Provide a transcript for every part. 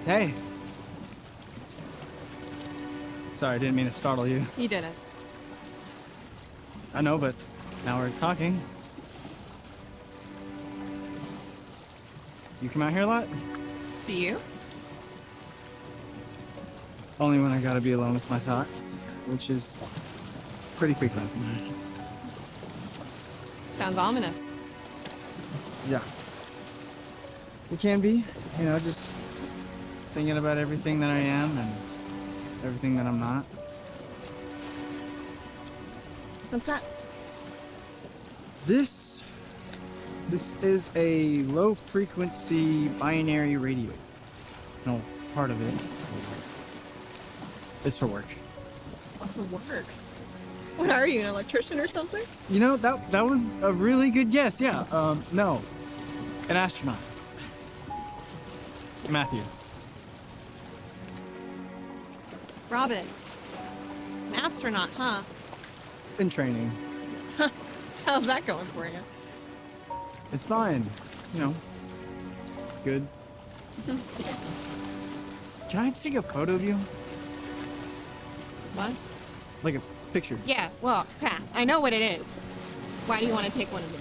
Hey. Sorry, I didn't mean to startle you. You didn't. I know, but now we're talking. You come out here a lot? Do you? Only when I gotta be alone with my thoughts, which is pretty frequent. Sounds ominous. Yeah. It can be, you know, just thinking about everything that I am and everything that I'm not. What's that? This is a low frequency binary radio. No, part of it is for work. Oh, for work. What are you, an electrician or something? You know, that was a really good guess. Yeah. No, an astronaut. Matthew. Robin. An astronaut, huh? In training. How's that going for you? It's fine. You know, good. Can I take a photo of you? What? Like a picture? Yeah, well, I know what it is. Why do you want to take one of me?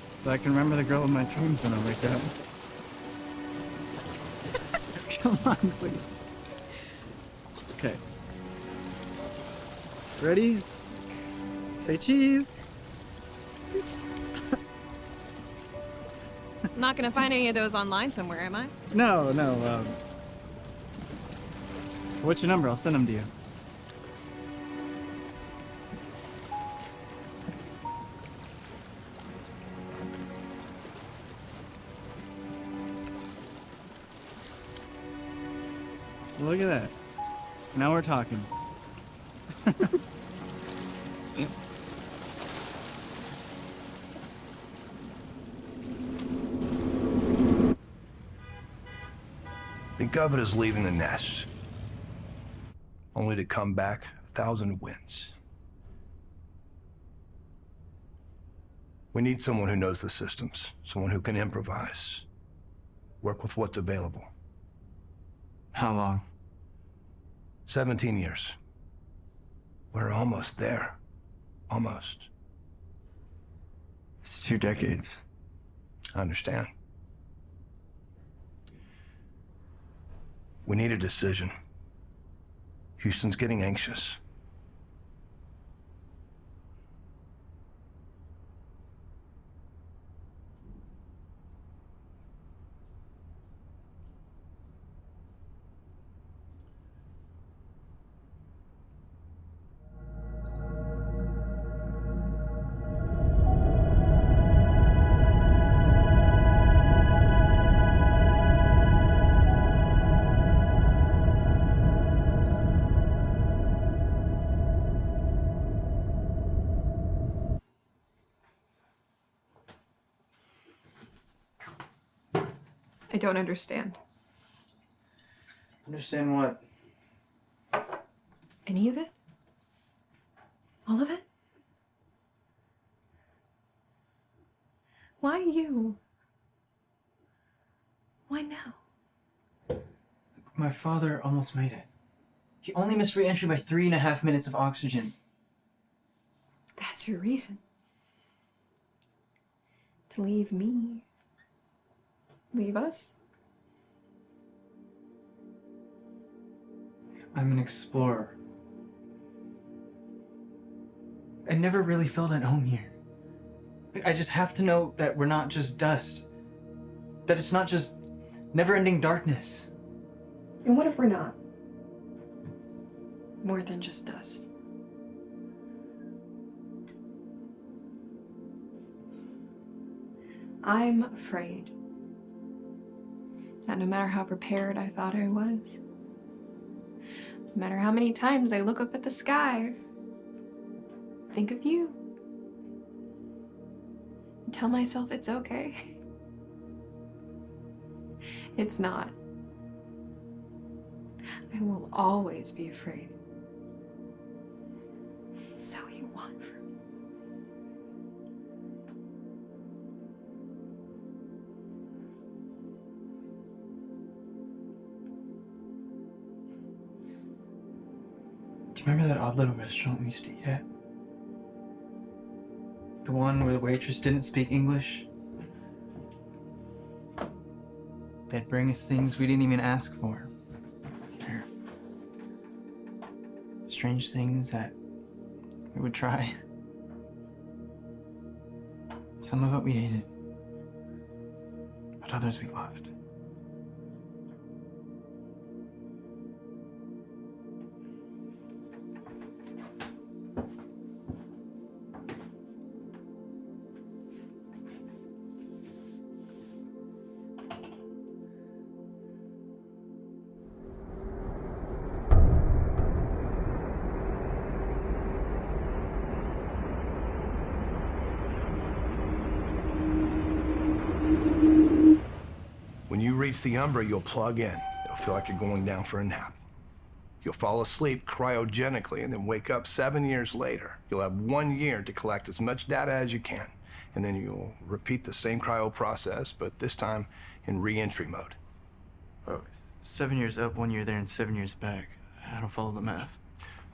So I can remember the girl of my dreams when I wake up. Come on, please. Okay. Ready? Say cheese. I'm not gonna find any of those online somewhere, am I? No. What's your number? I'll send them to you. Look at that. Now we're talking. Think of it as leaving the nest, only to come back 1,000 winds. We need someone who knows the systems, someone who can improvise, work with what's available. How long? 17 years. We're almost there. Almost. It's 2 decades. I understand. We need a decision. Houston's getting anxious. I don't understand. Understand what? Any of it? All of it? Why you? Why now? My father almost made it. He only missed re-entry by 3.5 minutes of oxygen. That's your reason. To leave me. Leave us? I'm an explorer. I never really felt at home here. I just have to know that we're not just dust. That it's not just never-ending darkness. And what if we're not? More than just dust. I'm afraid. And no matter how prepared I thought I was, no matter how many times I look up at the sky, think of you, and tell myself it's okay, it's not. I will always be afraid. Is that what you want from me? Remember that odd little restaurant we used to eat at? The one where the waitress didn't speak English? They'd bring us things we didn't even ask for. Or strange things that we would try. Some of it we hated, but others we loved. When you reach the Umbra, you'll plug in. It'll feel like you're going down for a nap. You'll fall asleep cryogenically and then wake up 7 years later. You'll have 1 year to collect as much data as you can. And then you'll repeat the same cryo process, but this time in re-entry mode. Oh, 7 years up, 1 year there, and 7 years back. I don't follow the math.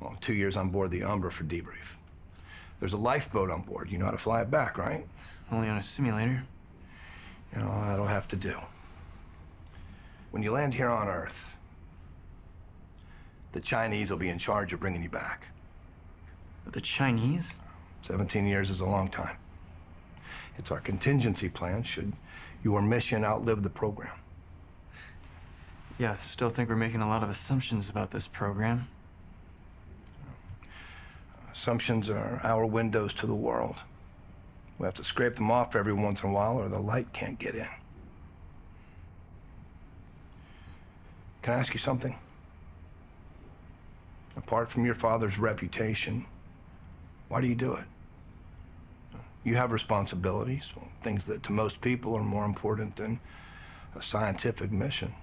Well, 2 years on board the Umbra for debrief. There's a lifeboat on board. You know how to fly it back, right? Only on a simulator. You know, that'll have to do. When you land here on Earth, the Chinese will be in charge of bringing you back. The Chinese? 17 years is a long time. It's our contingency plan should your mission outlive the program. Yeah, I still think we're making a lot of assumptions about this program. Assumptions are our windows to the world. We have to scrape them off every once in a while or the light can't get in. Can I ask you something? Apart from your father's reputation, why do you do it? You have responsibilities, things that to most people are more important than a scientific mission.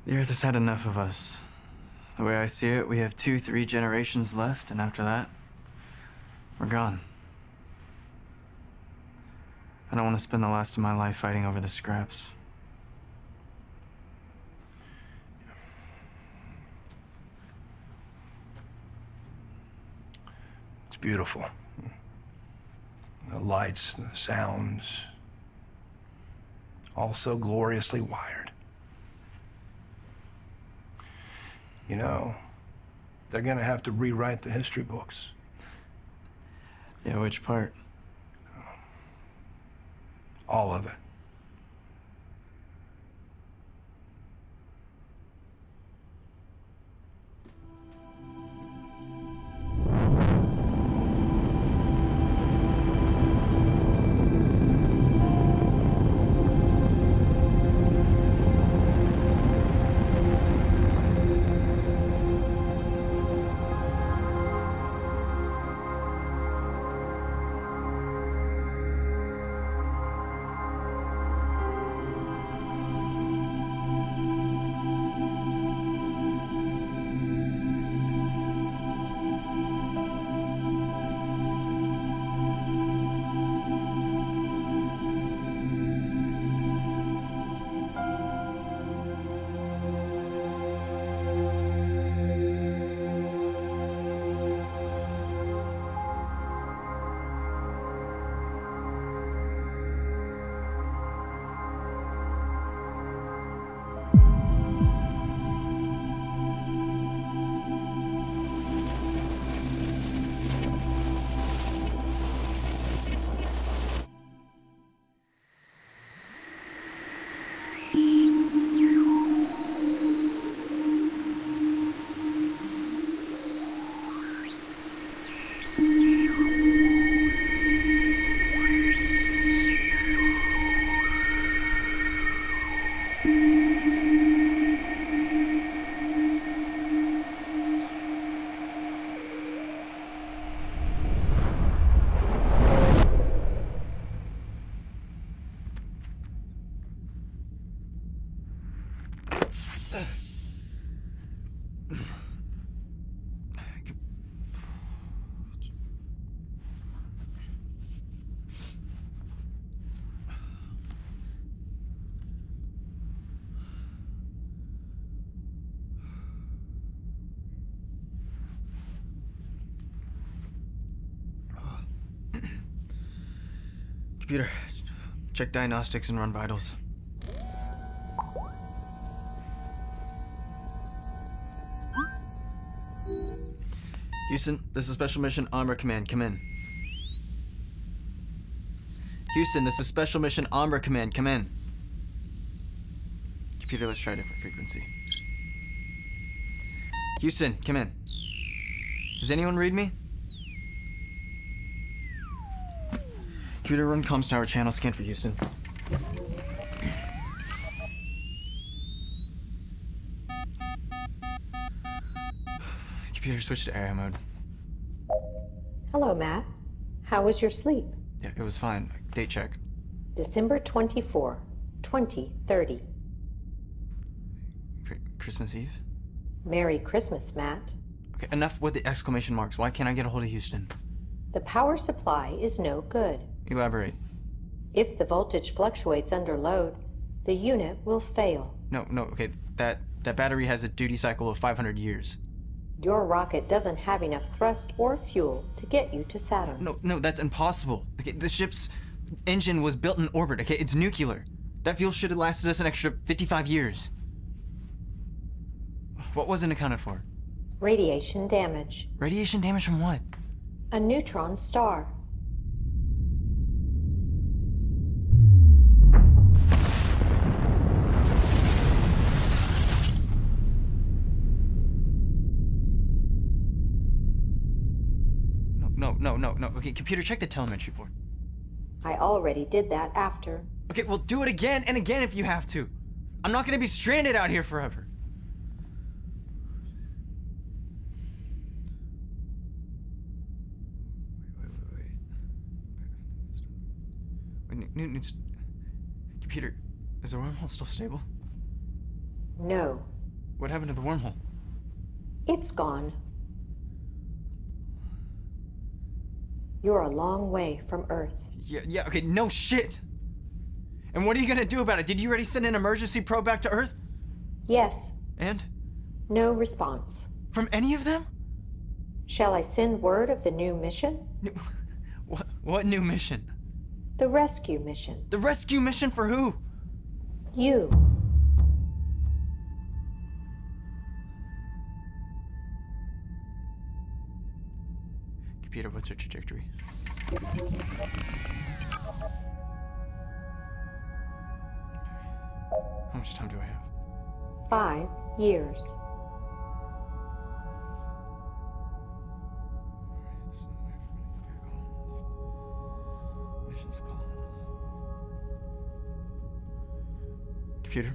The Earth has had enough of us. The way I see it, we have 2-3 generations left, and after that, we're gone. I don't want to spend the last of my life fighting over the scraps. It's beautiful. The lights, the sounds, all so gloriously wired. You know, they're gonna have to rewrite the history books. Yeah, which part? All of it. Computer, check diagnostics and run vitals. Houston, this is Special Mission Armor Command. Come in. Houston, this is Special Mission Armor Command. Come in. Computer, let's try a different frequency. Houston, come in. Does anyone read me? Computer, run comms tower channel scan for Houston. Computer, switch to area mode. Hello, Matt. How was your sleep? Yeah, it was fine. Date check. December 24, 2030. Christmas Eve? Merry Christmas, Matt. Okay, enough with the exclamation marks. Why can't I get a hold of Houston? The power supply is no good. Elaborate. If the voltage fluctuates under load, the unit will fail. No, okay. That battery has a duty cycle of 500 years. Your rocket doesn't have enough thrust or fuel to get you to Saturn. No, that's impossible. Okay, the ship's engine was built in orbit, okay? It's nuclear. That fuel should have lasted us an extra 55 years. What wasn't accounted for? Radiation damage. Radiation damage from what? A neutron star. No. Okay, computer, check the telemetry board. I already did that after. Okay, well, do it again and again if you have to. I'm not gonna be stranded out here forever. Wait, Newton's... Computer, is the wormhole still stable? No, What happened to the wormhole? it's gone. You're a long way from Earth. Yeah, okay, no shit! And what are you gonna do about it? Did you already send an emergency probe back to Earth? Yes, And? no response. From any of them? Shall I send word of the new mission? What new mission? The rescue mission. The rescue mission for who? You. Computer, what's her trajectory? How much time do I have? 5 years. Mission's call. Computer,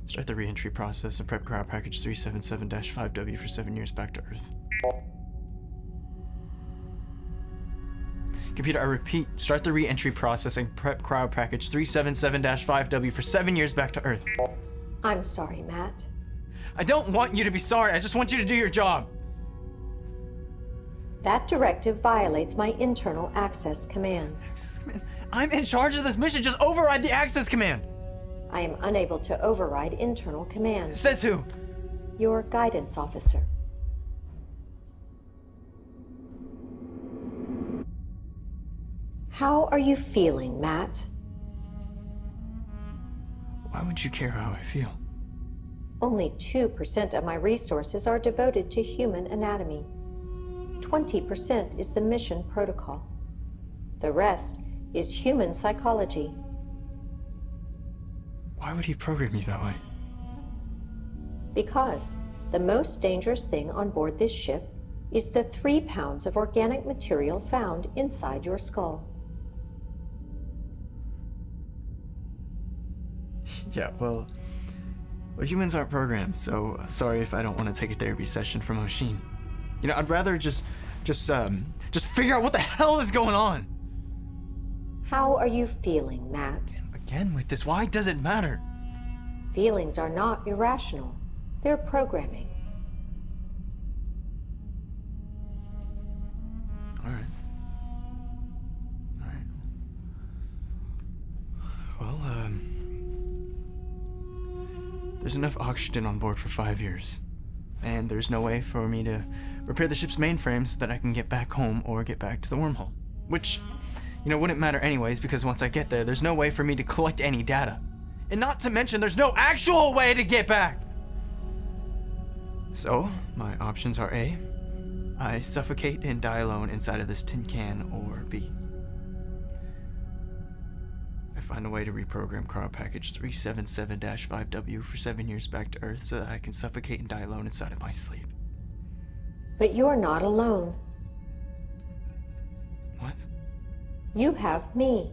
start the re-entry process and prep cryo package 377-5W for 7 years back to Earth. Computer, I repeat, start the re-entry process and prep cryo package 377-5W for 7 years back to Earth. I'm sorry, Matt. I don't want you to be sorry, I just want you to do your job. That directive violates my internal access commands. I'm in charge of this mission, just override the access command. I am unable to override internal commands. Says who? Your guidance officer. How are you feeling, Matt? Why would you care how I feel? Only 2% of my resources are devoted to human anatomy. 20% is the mission protocol. The rest is human psychology. Why would he program me that way? Because the most dangerous thing on board this ship is the 3 pounds of organic material found inside your skull. Yeah, well, humans aren't programmed, so sorry if I don't want to take a therapy session from a machine. You know, I'd rather just figure out what the hell is going on. How are you feeling, Matt? Again with this, why does it matter? Feelings are not irrational. They're programming. All right. Well, there's enough oxygen on board for 5 years. And there's no way for me to repair the ship's mainframe so that I can get back home or get back to the wormhole. Which, wouldn't matter anyways, because once I get there, there's no way for me to collect any data. And not to mention, there's no actual way to get back! So, my options are A, I suffocate and die alone inside of this tin can, or B, I find a way to reprogram cryo package 377-5W for 7 years back to Earth so that I can suffocate and die alone inside of my sleep. But you're not alone. What? You have me.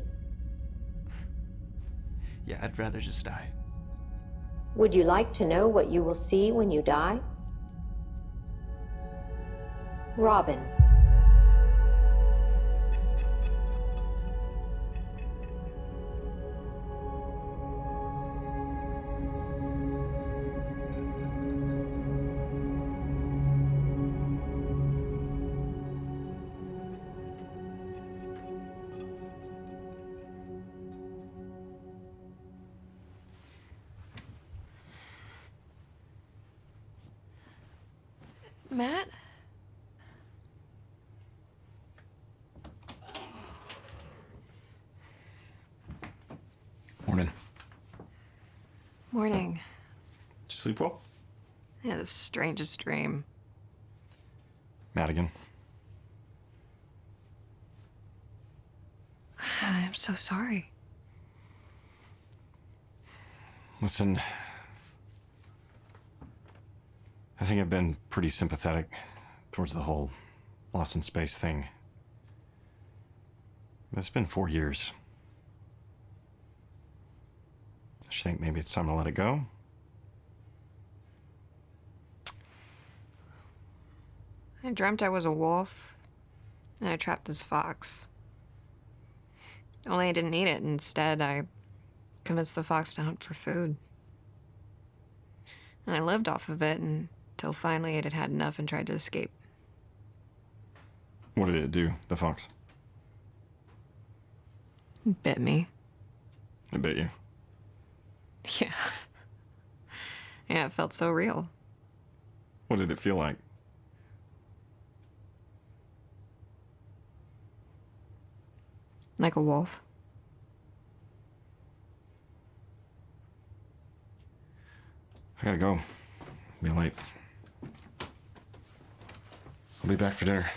Yeah, I'd rather just die. Would you like to know what you will see when you die? Robin. Matt? Morning. Morning. Did you sleep well? Yeah, the strangest dream. Madigan. I'm so sorry. Listen, I think I've been pretty sympathetic towards the whole lost in space thing. It's been 4 years. I should think maybe it's time to let it go. I dreamt I was a wolf, and I trapped this fox. Only I didn't eat it. Instead, I convinced the fox to hunt for food. And I lived off of it until finally it had had enough and tried to escape. What did it do, the fox? It bit me. It bit you. Yeah. Yeah, it felt so real. What did it feel like? Like a wolf. I gotta go. Be late. I'll be back for dinner.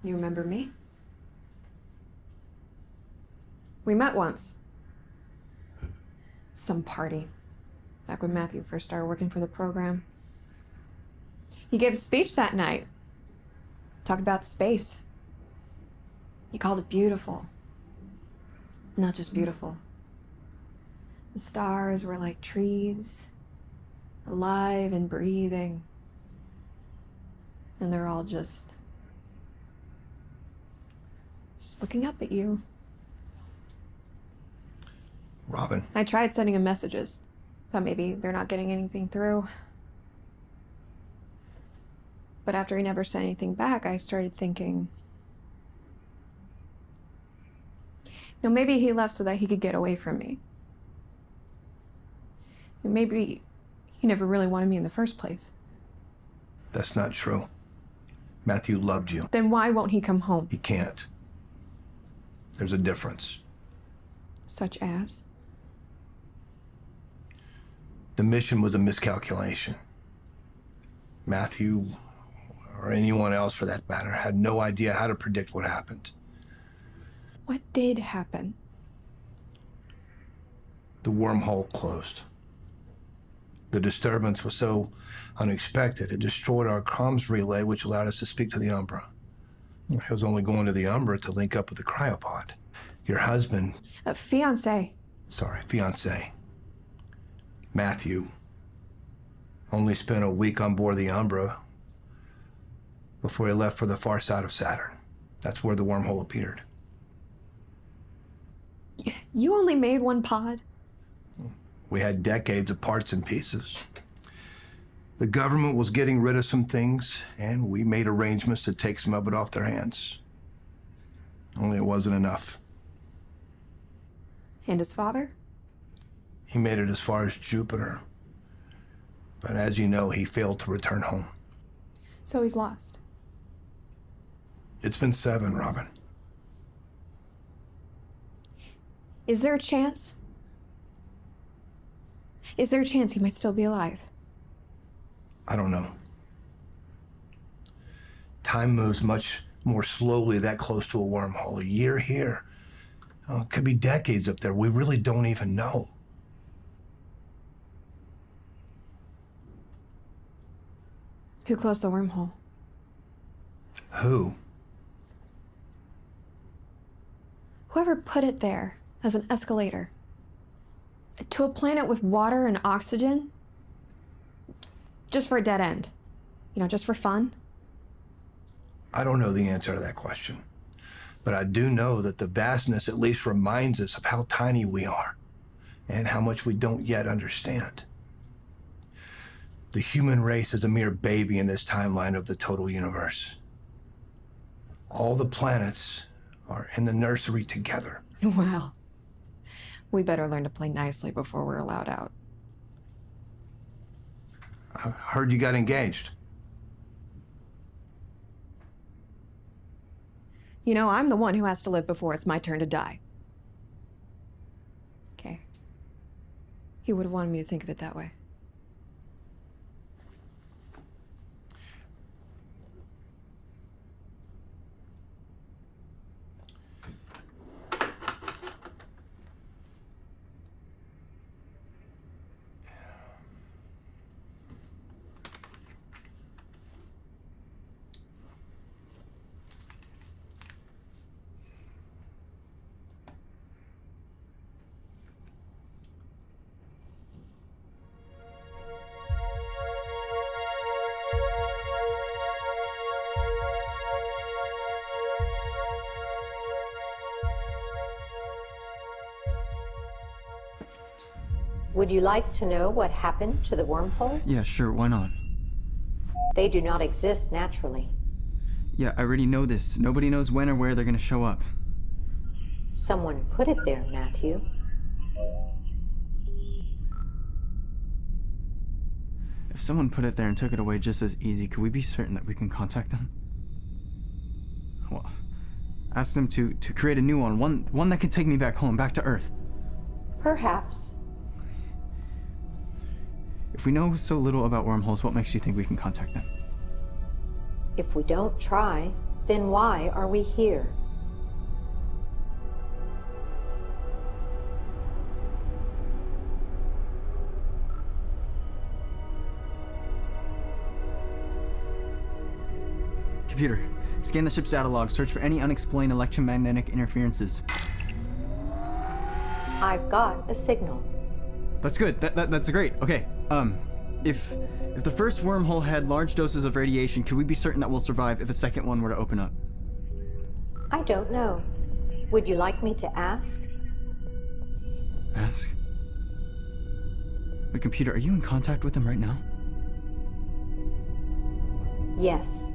You remember me? We met once. Some party. Back when Matthew first started working for the program. He gave a speech that night. Talked about space. He called it beautiful. Not just beautiful. The stars were like trees, alive and breathing. And they're all just looking up at you. Robin. I tried sending him messages. Thought maybe they're not getting anything through. But after he never sent anything back, I started thinking, maybe he left so that he could get away from me. Maybe he never really wanted me in the first place. That's not true. Matthew loved you. Then why won't he come home? He can't. There's a difference. Such as? The mission was a miscalculation. Matthew, or anyone else for that matter, had no idea how to predict what happened. What did happen? The wormhole closed. The disturbance was so unexpected, it destroyed our comms relay, which allowed us to speak to the Umbra. I was only going to the Umbra to link up with the cryopod. Your husband... Fiancé. Sorry, fiancé. Matthew only spent a week on board the Umbra before he left for the far side of Saturn. That's where the wormhole appeared. You only made one pod? We had decades of parts and pieces. The government was getting rid of some things, and we made arrangements to take some of it off their hands. Only it wasn't enough. And his father? He made it as far as Jupiter. But as you know, he failed to return home. So he's lost. It's been 7, Robin. Is there a chance? Is there a chance he might still be alive? I don't know. Time moves much more slowly that close to a wormhole. A year here. Oh, it could be decades up there. We really don't even know. Who closed the wormhole? Who? Whoever put it there as an escalator. To a planet with water and oxygen? Just for a dead end. You know, just for fun? I don't know the answer to that question. But I do know that the vastness at least reminds us of how tiny we are and how much we don't yet understand. The human race is a mere baby in this timeline of the total universe. All the planets are in the nursery together. Well, we better learn to play nicely before we're allowed out. I heard you got engaged. You know, I'm the one who has to live before it's my turn to die. Okay. He would have wanted me to think of it that way. Would you like to know what happened to the wormhole? Yeah, sure, why not? They do not exist naturally. Yeah, I already know this. Nobody knows when or where they're gonna show up. Someone put it there, Matthew. If someone put it there and took it away just as easy, could we be certain that we can contact them? Well, ask them to create a new one that can take me back home, back to Earth. Perhaps. If we know so little about wormholes, what makes you think we can contact them? If we don't try, then why are we here? Computer, scan the ship's data log. Search for any unexplained electromagnetic interferences. I've got a signal. That's good. That's great. Okay. If the first wormhole had large doses of radiation, can we be certain that we'll survive if a second one were to open up? I don't know. Would you like me to ask? Ask? Wait, computer, are you in contact with them right now? Yes.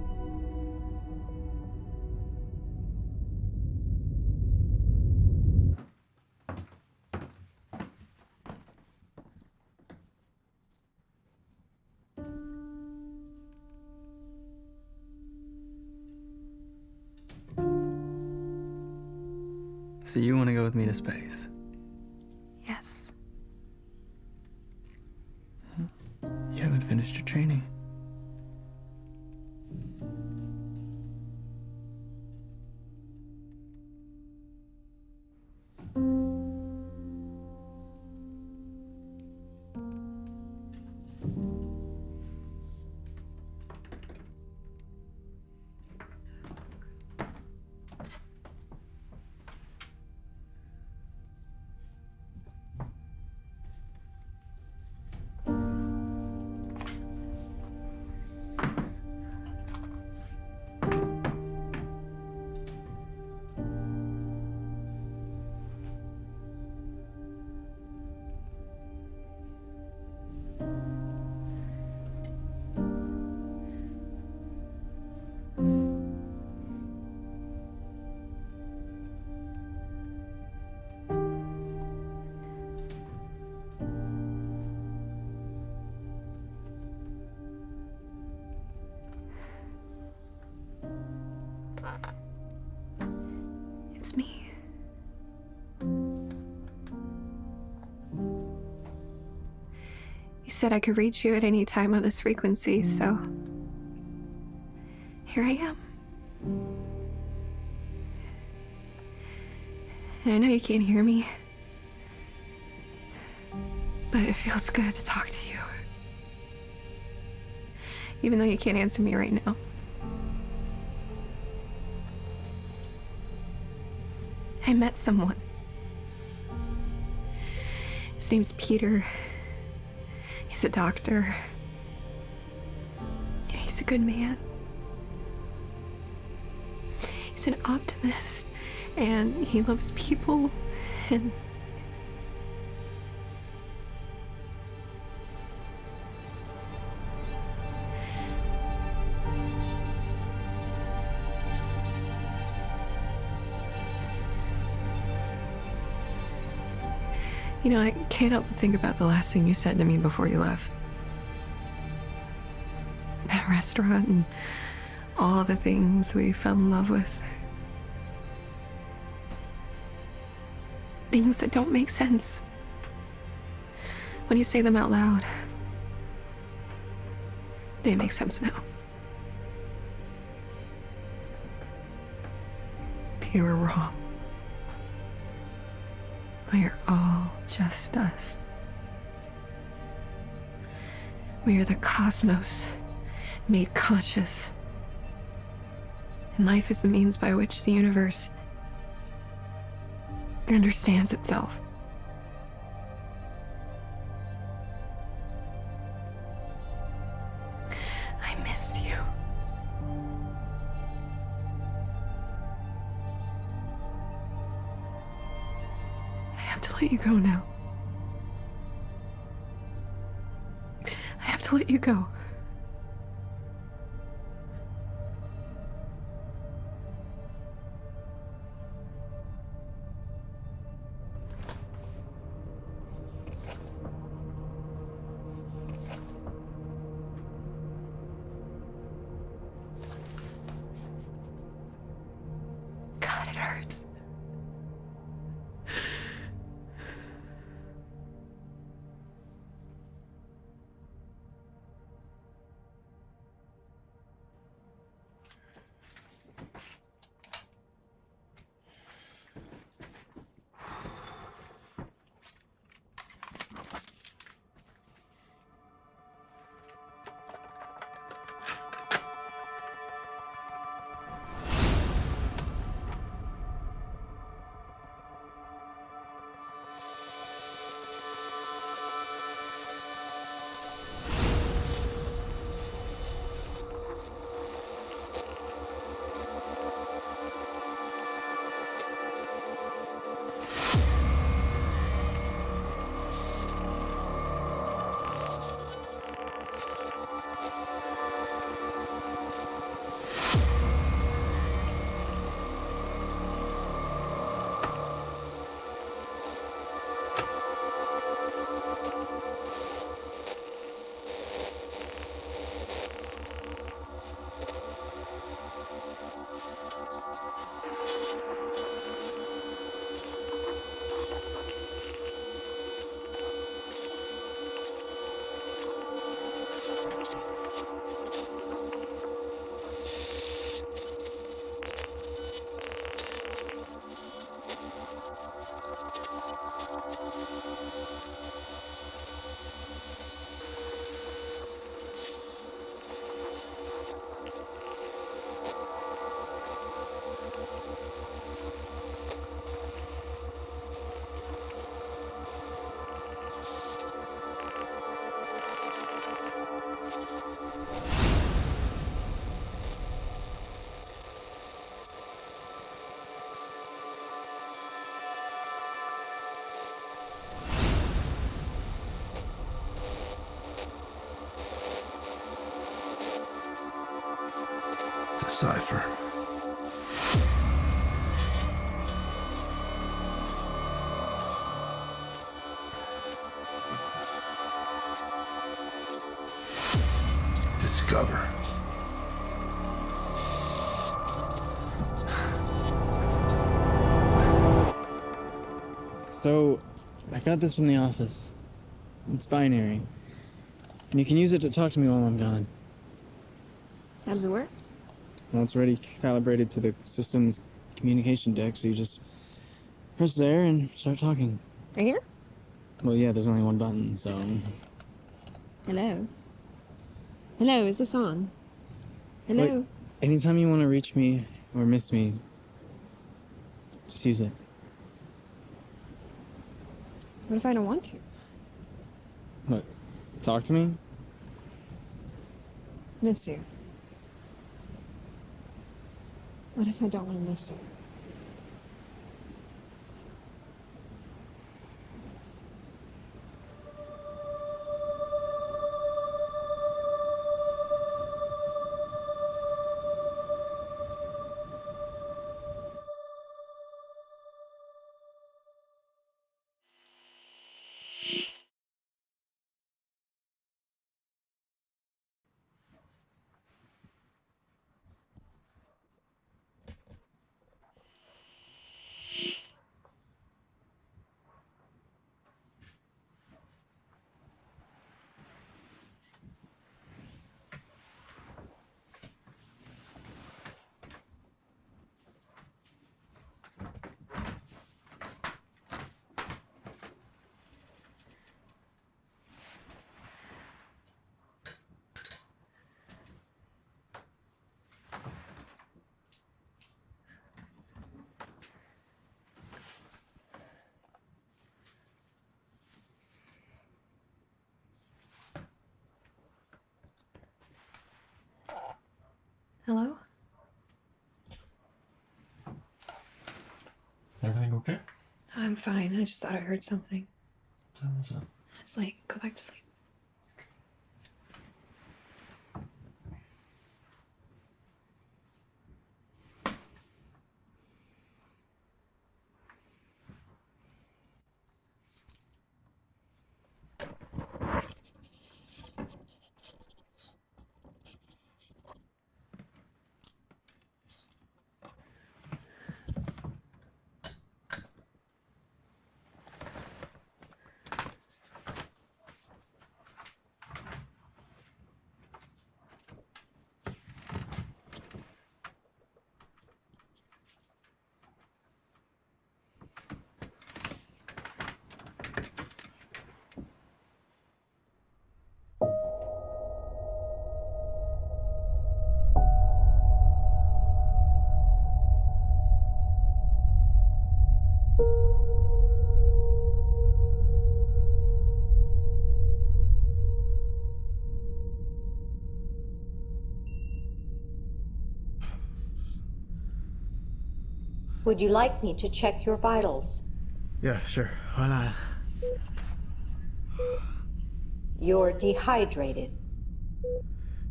So you want to go with me to space? Yes. You haven't finished your training. said I could reach you at any time on this frequency, so here I am. And I know you can't hear me, but it feels good to talk to you. Even though you can't answer me right now. I met someone. His name's Peter. He's a doctor. Yeah, he's a good man. He's an optimist, and he loves people, and you know, I can't help but think about the last thing you said to me before you left. That restaurant and all the things we fell in love with. Things that don't make sense when you say them out loud. They make sense now. You were wrong. We're all just dust. We are the cosmos made conscious. And life is the means by which the universe understands itself. I miss you. I have to let you go now. I have to let you go. God, it hurts. Cipher. Discover. So, I got this from the office. It's binary. And you can use it to talk to me while I'm gone. How does it work? Well, it's already calibrated to the system's communication deck, so you just press there and start talking. Right here? Well, yeah, there's only one button, so... Hello? Hello, is this on? Hello? Wait, anytime you want to reach me or miss me, just use it. What if I don't want to? What? Talk to me? Miss you. What if I don't want to miss you? Hello? Everything okay? I'm fine. I just thought I heard something. What time was it? It's late. Go back to sleep. Would you like me to check your vitals? Yeah, sure. Why not? You're dehydrated.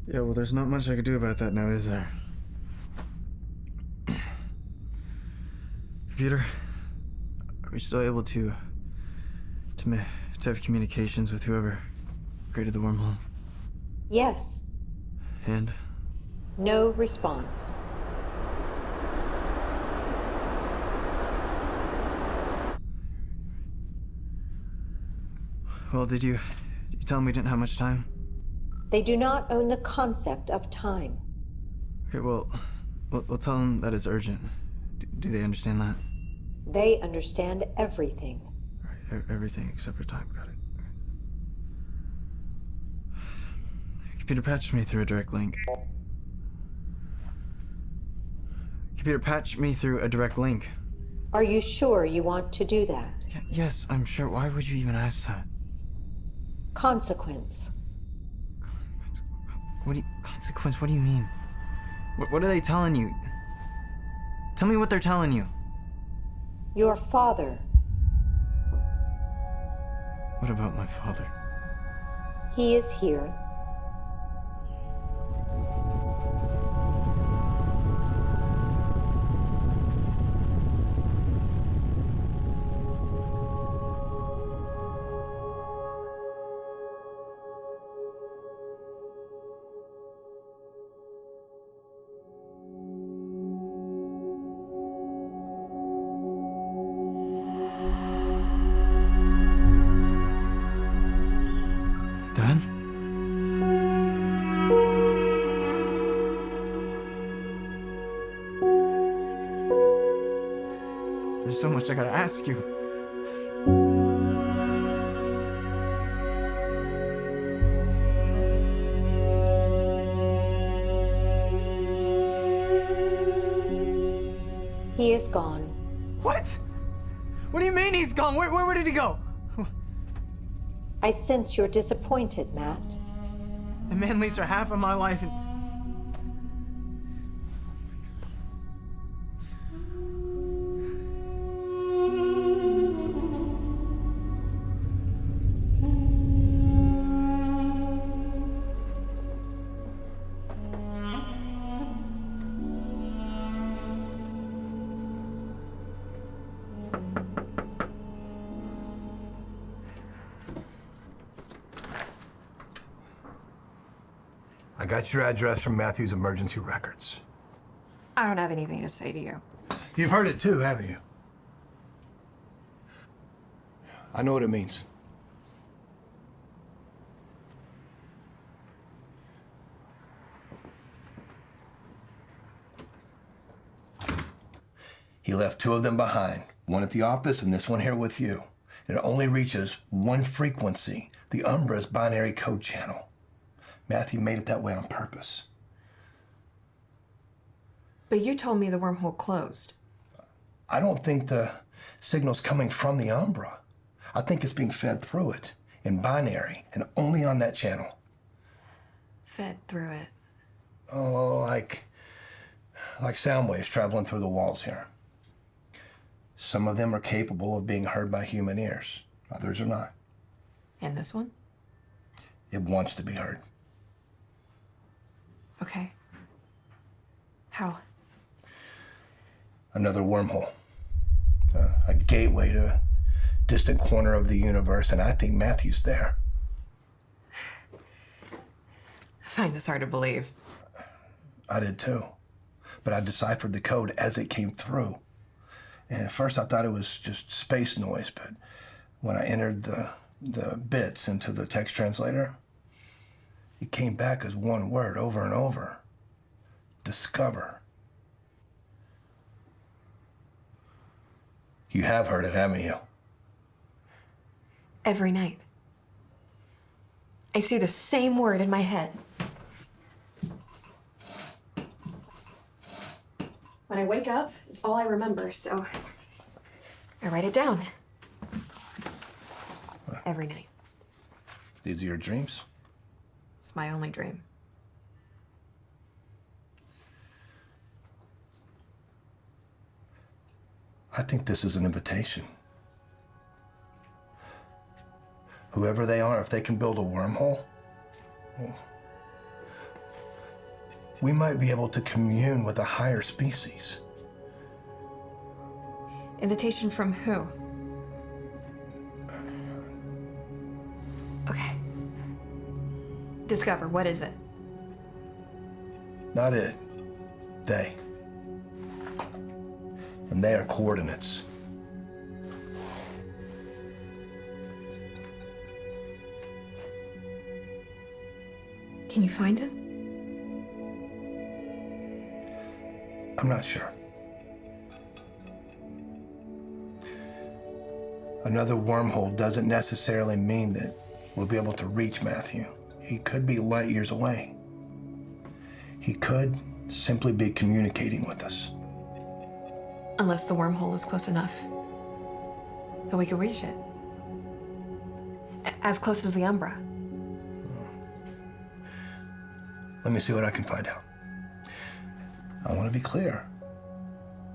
Yeah, well, there's not much I could do about that now, is there? Computer, are we still able to have communications with whoever created the wormhole? Yes. And? No response. Well, did you tell them we didn't have much time? They do not own the concept of time. Okay, well, we'll tell them that it's urgent. Do they understand that? They understand everything. Right, everything except for time. Got it. Computer, patch me through a direct link. Computer, patch me through a direct link. Are you sure you want to do that? Yes, I'm sure. Why would you even ask that? Consequence. Consequence? What do you mean? What are they telling you? Tell me what they're telling you. Your father. What about my father? He is here. Dad? There's so much I gotta ask you. He is gone. What? What do you mean he's gone? Where did he go? I sense you're disappointed, Matt. The man leads for half of my life and... I got your address from Matthew's emergency records. I don't have anything to say to you. You've heard it too, haven't you? I know what it means. He left 2 of them behind, one at the office and this one here with you. It only reaches one frequency, the Umbra's binary code channel. Matthew made it that way on purpose. But you told me the wormhole closed. I don't think the signal's coming from the Umbra. I think it's being fed through it in binary and only on that channel. Fed through it. Oh, like sound waves traveling through the walls here. Some of them are capable of being heard by human ears. Others are not. And this one? It wants to be heard. Okay. How? Another wormhole. A gateway to a distant corner of the universe, and I think Matthew's there. I find this hard to believe. I did too. But I deciphered the code as it came through. And at first I thought it was just space noise, but when I entered the bits into the text translator, it came back as one word over and over. Discover. You have heard it, haven't you? Every night. I see the same word in my head. When I wake up, it's all I remember, so I write it down. Every night. These are your dreams? It's my only dream. I think this is an invitation. Whoever they are, if they can build a wormhole, well, we might be able to commune with a higher species. Invitation from who? Okay. Discover, what is it? Not it. They. And they are coordinates. Can you find him? I'm not sure. Another wormhole doesn't necessarily mean that we'll be able to reach Matthew. He could be light years away. He could simply be communicating with us. Unless the wormhole is close enough that we could reach it. As close as the Umbra. Let me see what I can find out. I want to be clear.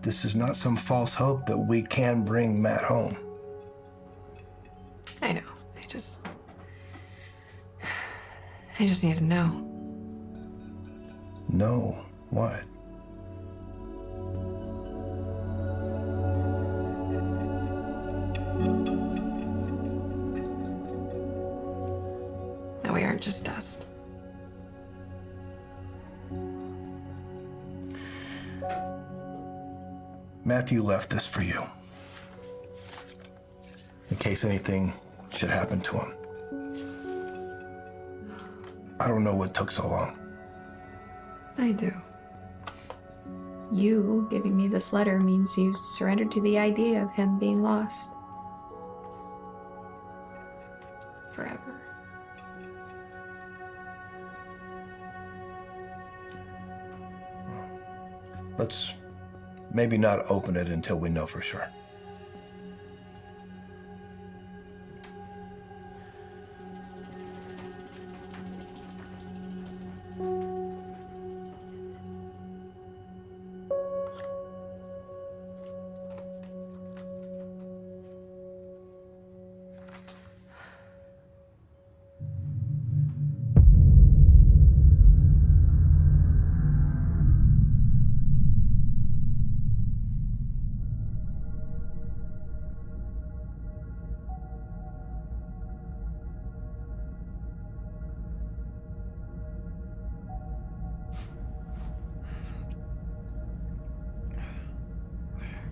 This is not some false hope that we can bring Matt home. I know. I just need to know. No, what? That we aren't just dust. Matthew left this for you. In case anything should happen to him. I don't know what took so long. I do. You giving me this letter means you surrendered to the idea of him being lost. Forever. Let's maybe not open it until we know for sure.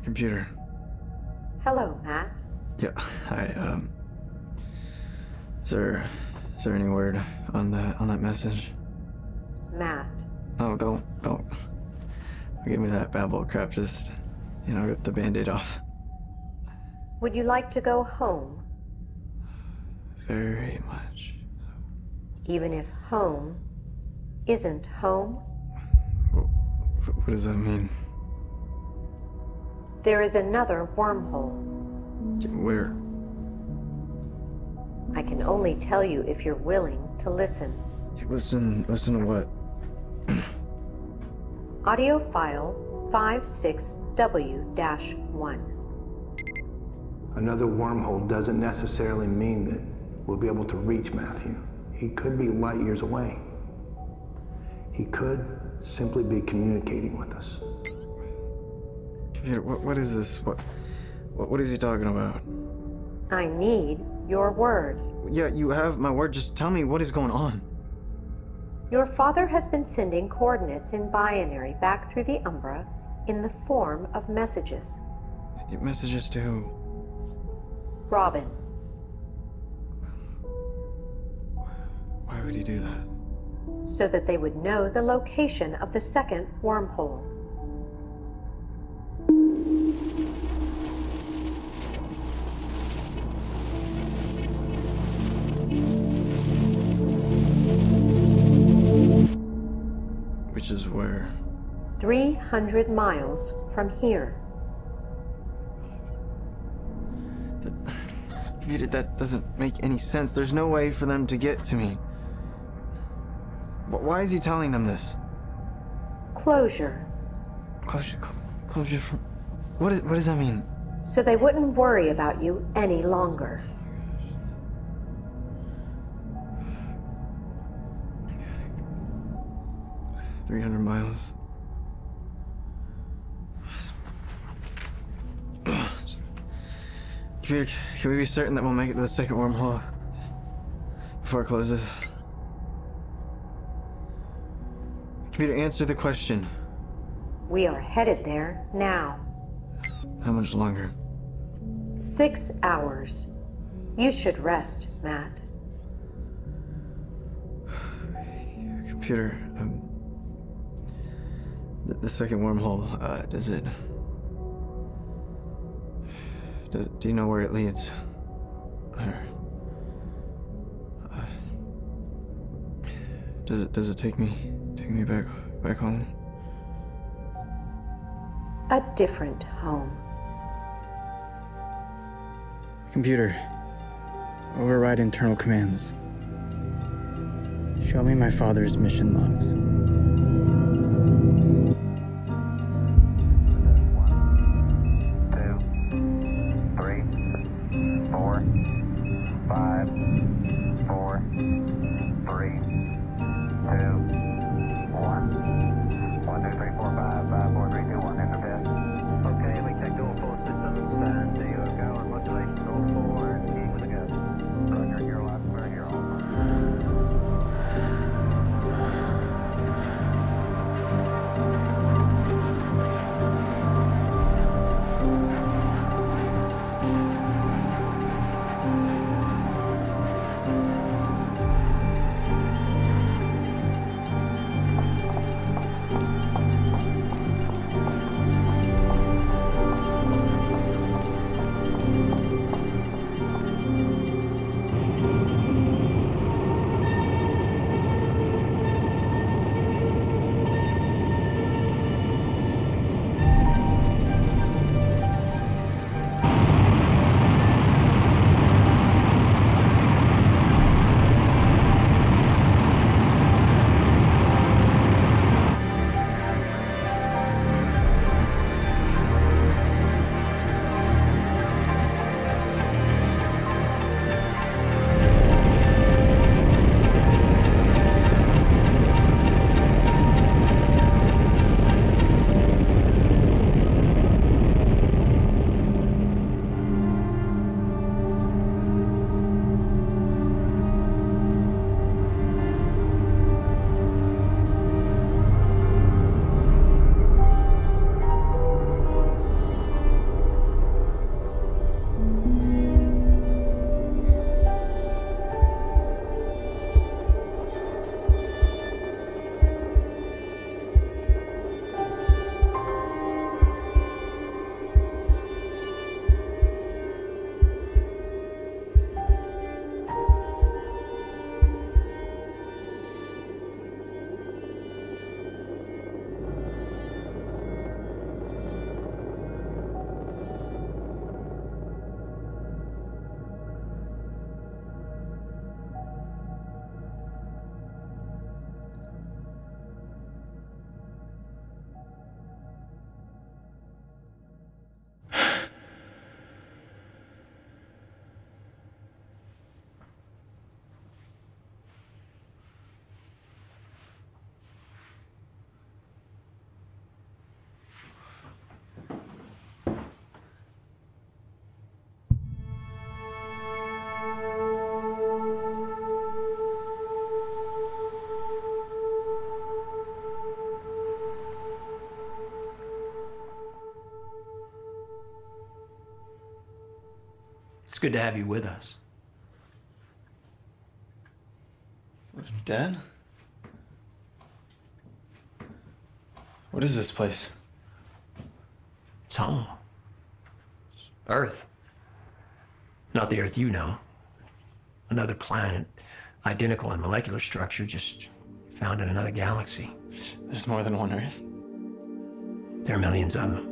Computer. Hello, Matt. Yeah, is there any word on that message? Matt. Oh, don't give me that babble crap. Just, rip the Band-Aid off. Would you like to go home? Very much. Even if home isn't home? What does that mean? There is another wormhole. Where? I can only tell you if you're willing to listen. Listen to what? Audio file 56W-1. Another wormhole doesn't necessarily mean that we'll be able to reach Matthew. He could be light years away. He could simply be communicating with us. Computer, what is this? What is he talking about? I need your word. Yeah, you have my word. Just tell me what is going on. Your father has been sending coordinates in binary back through the Umbra in the form of messages. Messages to who? Robin. Why would he do that? So that they would know the location of the second wormhole. Which is where? 300 miles from here. Computer, that doesn't make any sense. There's no way for them to get to me. Why is he telling them this? Closure. Closure from... What does that mean? So they wouldn't worry about you any longer. $300 miles. Computer, can we be certain that we'll make it to the second wormhole before it closes? Computer, answer the question. We are headed there now. How much longer? 6 hours. You should rest, Matt. Computer, the second wormhole, do you know where it leads? Does it take me back home? A different home. Computer, override internal commands. Show me my father's mission logs. 1, 2, 3, 4, 5, 4, 3, 2, 1. good to have you with us. Dad? What is this place? It's home. It's Earth. Not the Earth you know. Another planet, identical in molecular structure, just found in another galaxy. There's more than one Earth? There are millions of them.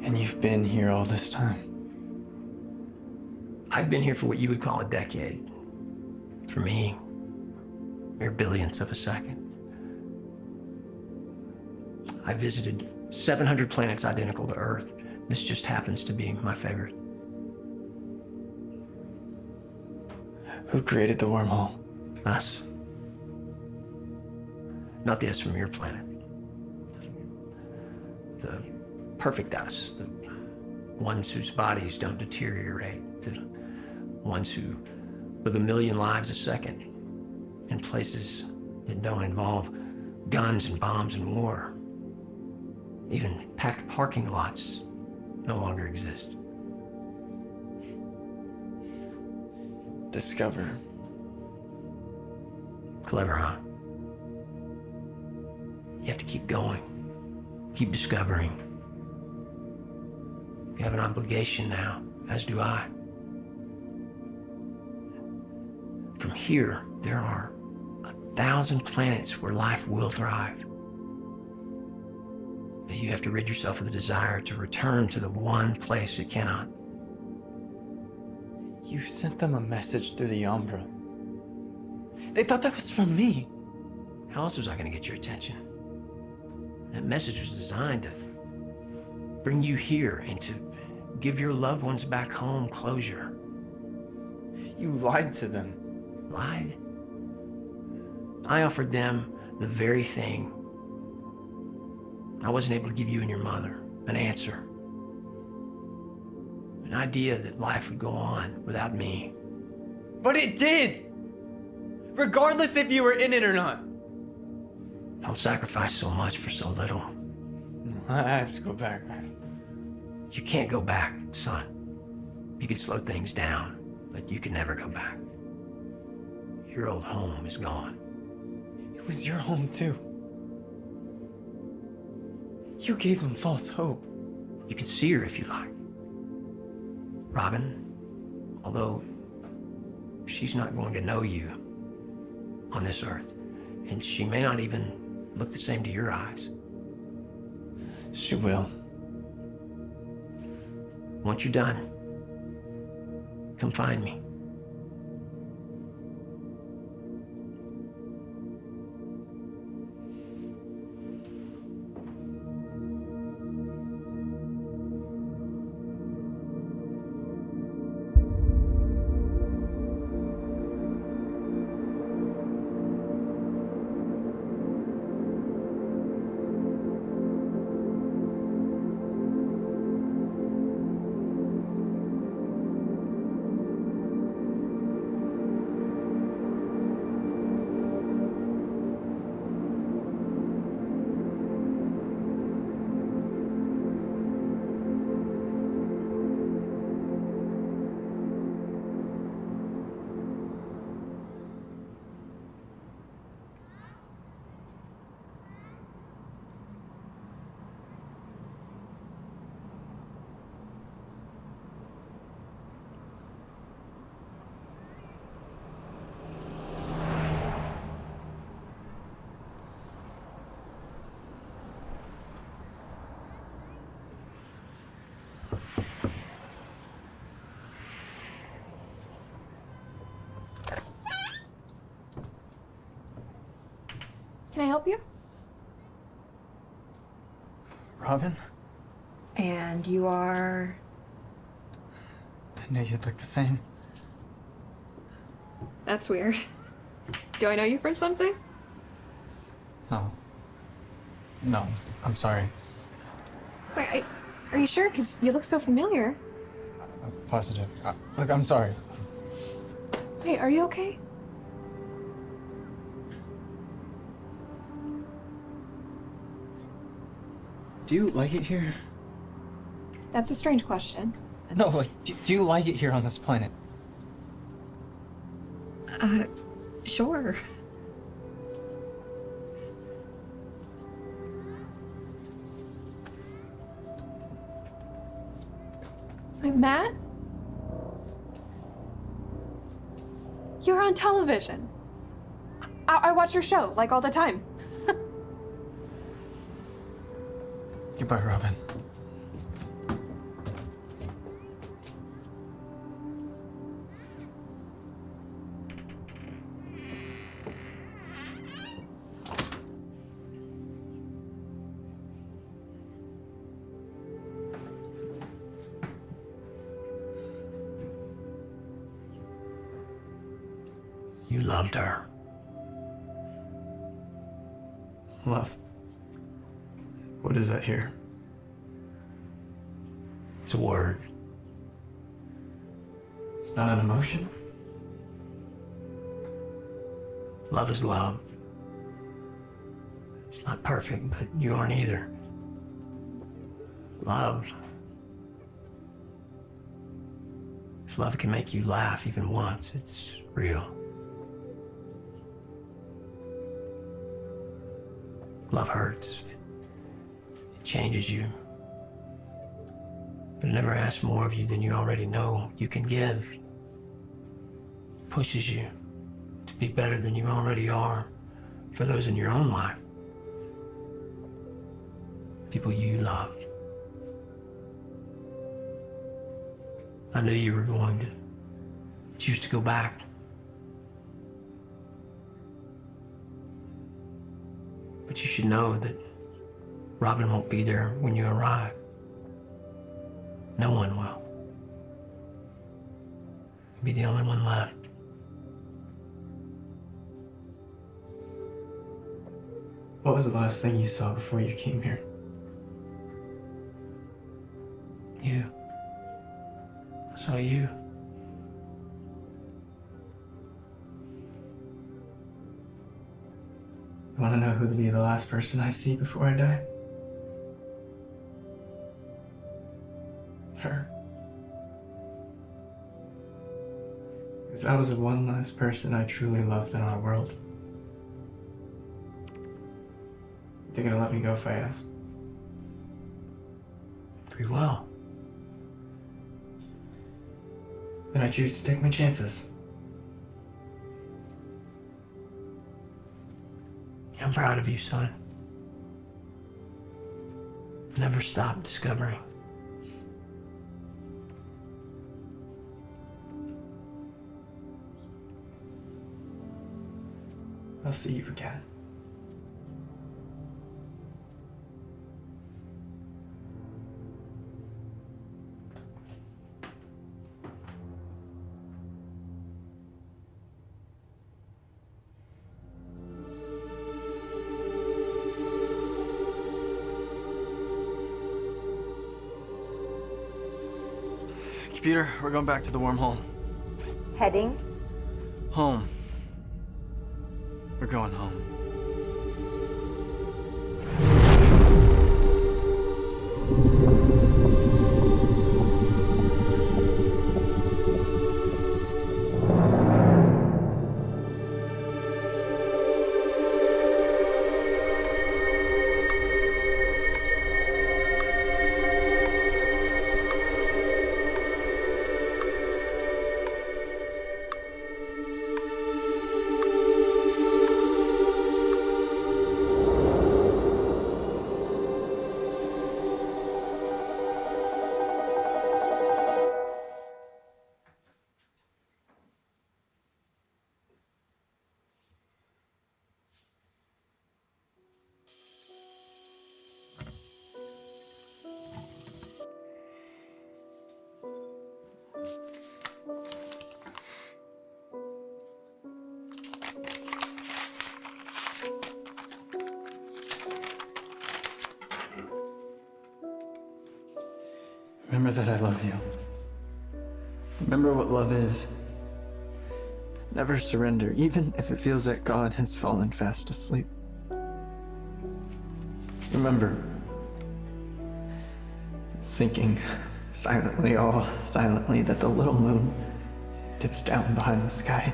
And you've been here all this time? I've been here for what you would call a decade. For me, mere billionths of a second. I visited 700 planets identical to Earth. This just happens to be my favorite. Who created the wormhole? Us. Not the us from your planet. The perfect us. The ones whose bodies don't deteriorate. The ones who live a million lives a second in places that don't involve guns and bombs and war. Even packed parking lots no longer exist. Discover. Clever, huh? You have to keep going, keep discovering. You have an obligation now, as do I. From here, there are 1,000 planets where life will thrive. But you have to rid yourself of the desire to return to the one place it cannot. You sent them a message through the Umbra. They thought that was from me. How else was I going to get your attention? That message was designed to bring you here and to give your loved ones back home closure. You lied to them. Lied? I offered them the very thing I wasn't able to give you and your mother, an answer. An idea that life would go on without me. But it did! Regardless if you were in it or not. Don't sacrifice so much for so little. I have to go back. You can't go back, son. You can slow things down, but you can never go back. Your old home is gone. It was your home too. You gave them false hope. You can see her if you like. Robin, although she's not going to know you on this earth, and she may not even look the same to your eyes. She will. Once you're done, come find me. Can I help you? Robin? And you are... I knew you'd look the same. That's weird. Do I know you from something? No. No, I'm sorry. Wait, are you sure? Because you look so familiar. I'm positive. Look, I'm sorry. Hey, are you okay? Do you like it here? That's a strange question. No, like, do you like it here on this planet? Sure. Wait, Matt? You're on television. I watch your show, like, all the time. Goodbye, Robin. You loved her. Love. What is that here? It's a word. It's not an emotion? Love is love. It's not perfect, but you aren't either. Love. If love can make you laugh even once, it's real. Love hurts. It changes you. But it never asks more of you than you already know you can give. It pushes you to be better than you already are for those in your own life. People you loved. I knew you were going to choose to go back. But you should know that Robin won't be there when you arrive. No one will. You'll be the only one left. What was the last thing you saw before you came here? You. I saw you. You want to know who will be the last person I see before I die? Her. Because that was the one last person I truly loved in our world. They're gonna let me go if I ask. Pretty well. Then I choose to take my chances. I'm proud of you, son. Never stop discovering. I'll see you again. Computer, we're going back to the wormhole. Heading? Home. We're going home. Remember that I love you. Remember what love is. Never surrender, even if it feels that God has fallen fast asleep. Remember, sinking silently, all silently, that the little moon dips down behind the sky.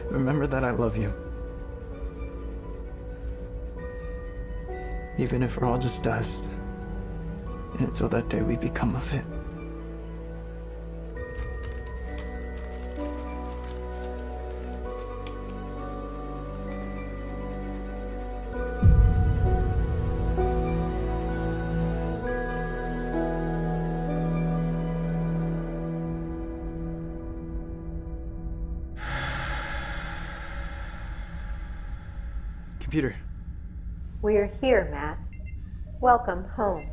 Remember that I love you. Even if we're all just dust, and until that day we become a fit. Computer. We're here, Matt. Welcome home.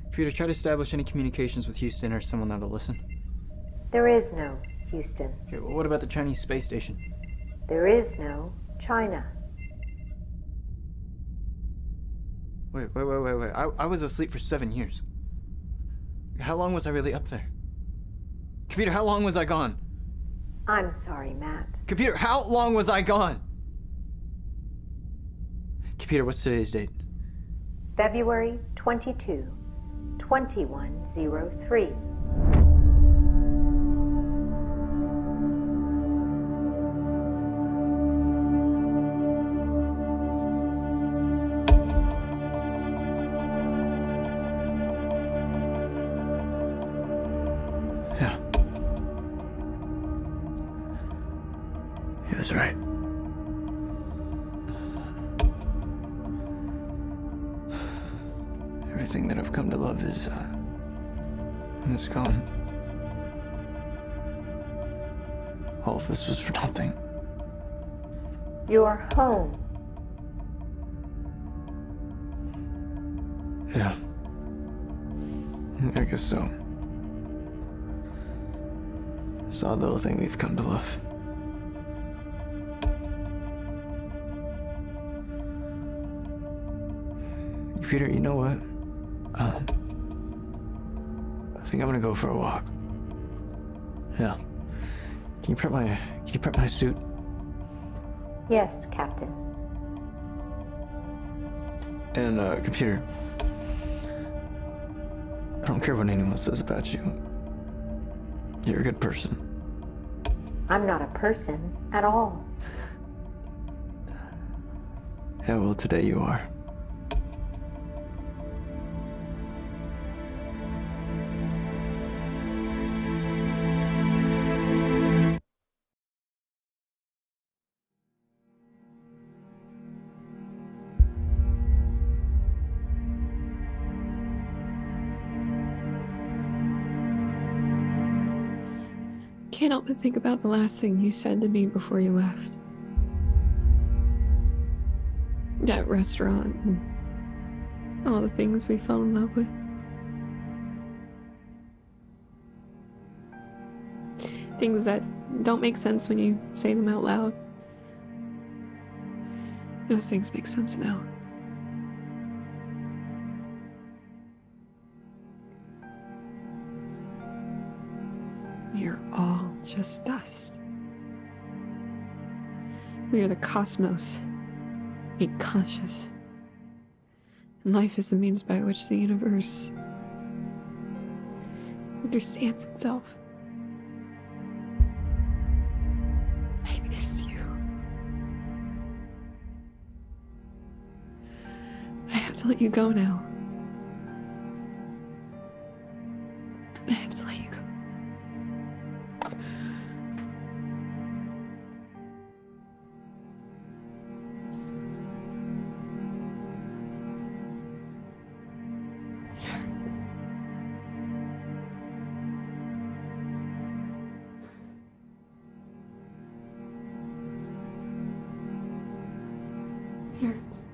Computer, try to establish any communications with Houston or someone that'll listen. There is no Houston. Okay, well, what about the Chinese space station? There is no China. Wait. I was asleep for 7 years. How long was I really up there? Computer, how long was I gone? I'm sorry, Matt. Computer, how long was I gone? Computer, what's today's date? February 22, 2103. Yeah. He was right. Everything that I've come to love is gone. All of this was for nothing. You're home. Yeah. I guess so. It's an odd little thing we've come to love. Peter, you know what? I think I'm gonna go for a walk. Yeah. Can you prep my suit? Yes, Captain. And computer. I don't care what anyone says about you. You're a good person. I'm not a person at all. Yeah, well, today you are. Can't help but think about the last thing you said to me before you left. That restaurant and all the things we fell in love with. Things that don't make sense when you say them out loud. Those things make sense now. We are all just dust. We are the cosmos, made conscious. And life is the means by which the universe understands itself. I miss you. I have to let you go now. I have to let you go. Hurts.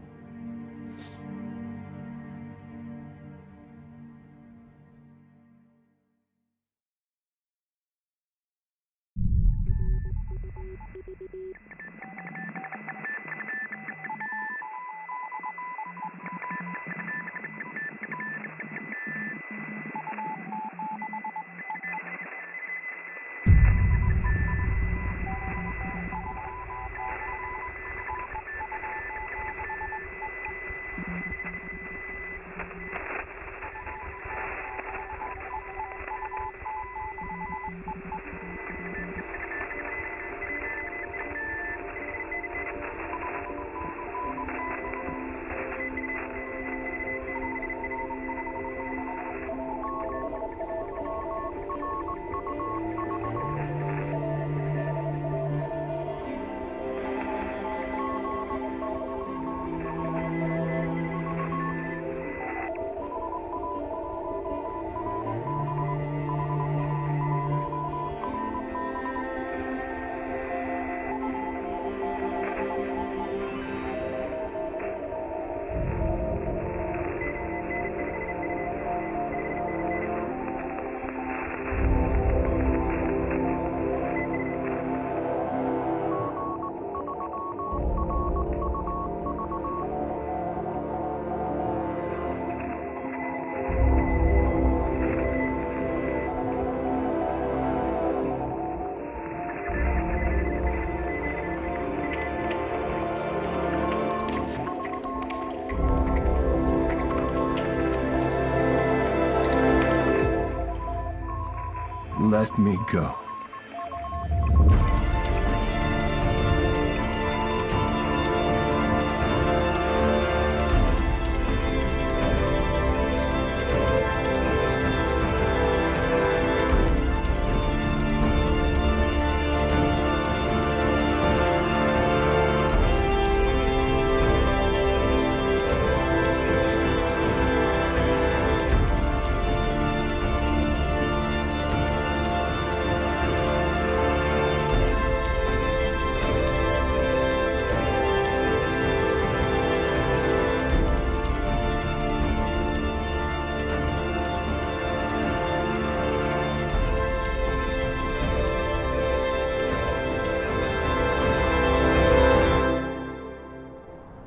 let me go.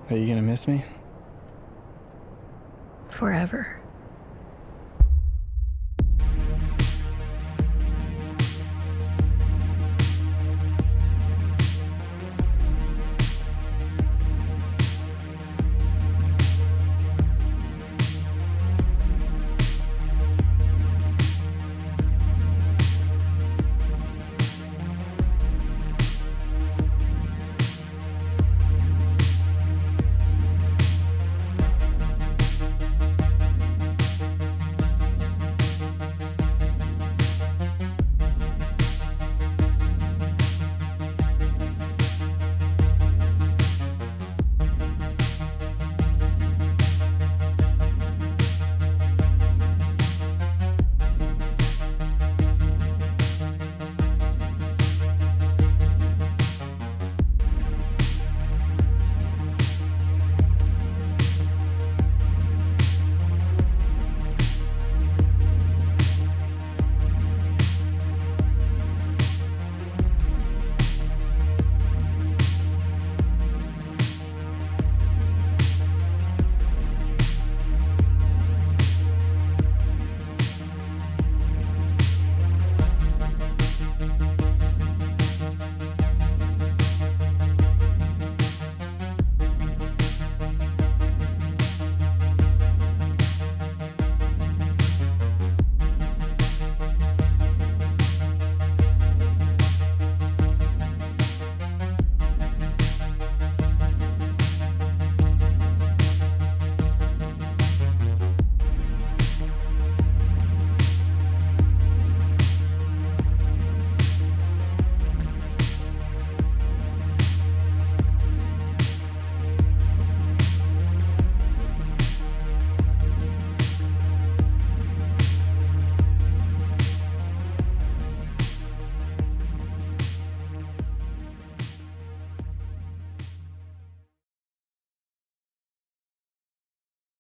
Are you gonna miss me? Forever.